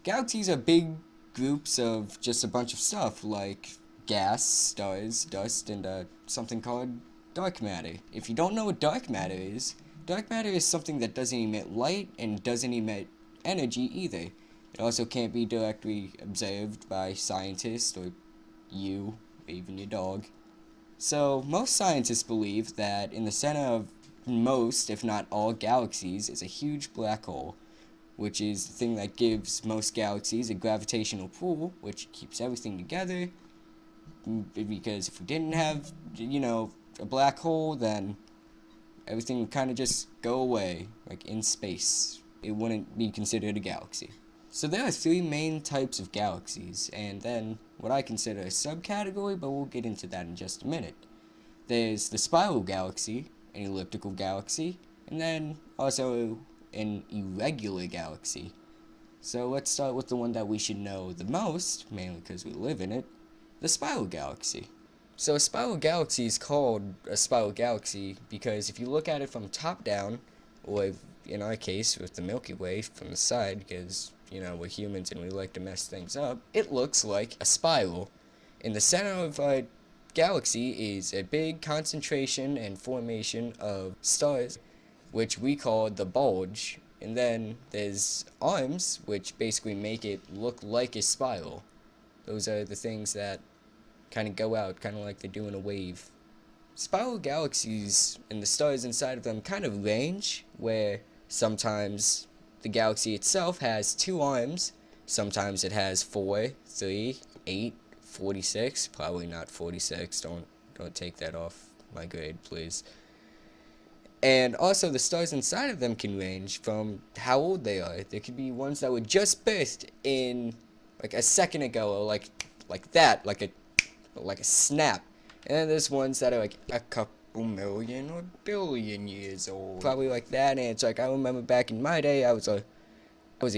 Galaxies are big groups of just a bunch of stuff like gas, stars, dust, and something called dark matter. If you don't know what dark matter is something that doesn't emit light and doesn't emit energy either. It also can't be directly observed by scientists or you, or even your dog. So, most scientists believe that in the center of most, if not all, galaxies is a huge black hole, which is the thing that gives most galaxies a gravitational pull, which keeps everything together. Because if we didn't have, a black hole, then everything would kind of just go away, like in space. It wouldn't be considered a galaxy. So there are three main types of galaxies, and then what I consider a subcategory, but we'll get into that in just a minute. There's the spiral galaxy, an elliptical galaxy, and then also an irregular galaxy. So let's start with the one that we should know the most, mainly because we live in it, the spiral galaxy. So a spiral galaxy is called a spiral galaxy because if you look at it from top down, or in our case with the Milky Way from the side, because we're humans and we like to mess things up, it looks like a spiral. In the center of our galaxy is a big concentration and formation of stars, which we call the bulge, and then there's arms, which basically make it look like a spiral. Those are the things that kind of go out, kind of like they do in a wave. Spiral galaxies and the stars inside of them kind of range, where sometimes the galaxy itself has 2 arms, sometimes it has 4, 3, 8, 46, probably not 46, don't take that off my grade, please. And also the stars inside of them can range from how old they are. There could be ones that were just birthed in like a second ago, or like that, like a snap. And then there's ones that are like a couple million or billion years old. Probably like that, and it's like I remember back in my day I was a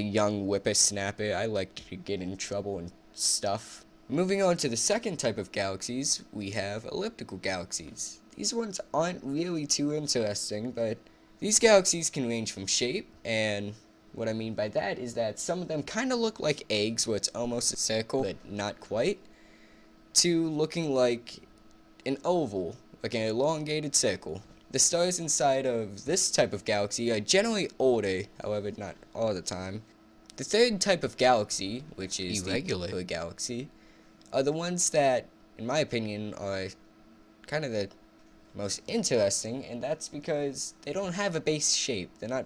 young whippersnapper. I liked to get in trouble and stuff. Moving on to the second type of galaxies, we have elliptical galaxies. These ones aren't really too interesting, but these galaxies can range from shape, and what I mean by that is that some of them kind of look like eggs, where it's almost a circle, but not quite, to looking like an oval, like an elongated circle. The stars inside of this type of galaxy are generally older, however not all the time. The third type of galaxy, which is irregular galaxy, are the ones that, in my opinion, are kind of the most interesting, and that's because they don't have a base shape. They're not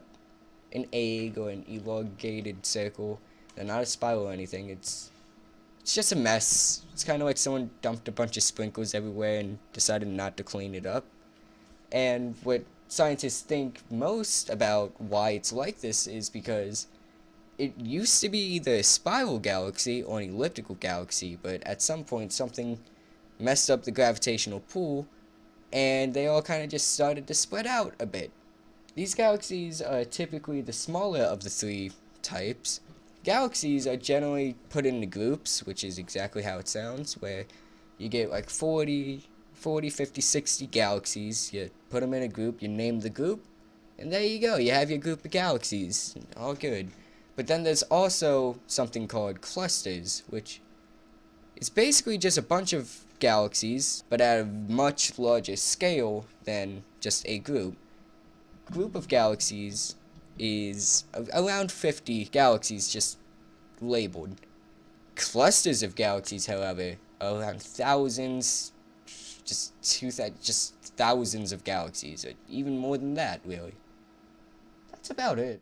an egg or an elongated circle. They're not a spiral or anything. It's just a mess. It's kind of like someone dumped a bunch of sprinkles everywhere and decided not to clean it up. And what scientists think most about why it's like this is because it used to be either a spiral galaxy or an elliptical galaxy, but at some point something messed up the gravitational pull, and they all kind of just started to spread out a bit. These galaxies are typically the smaller of the three types. Galaxies are generally put into groups, which is exactly how it sounds, where you get like 40, 50, 60 galaxies. You put them in a group, you name the group, and there you go. You have your group of galaxies. All good. But then there's also something called clusters, which is basically just a bunch of galaxies, but at a much larger scale than just a group. Group of galaxies is around 50 galaxies just labeled. Clusters of galaxies, however, are around thousands, just thousands of galaxies, or even more than that, really. That's about it.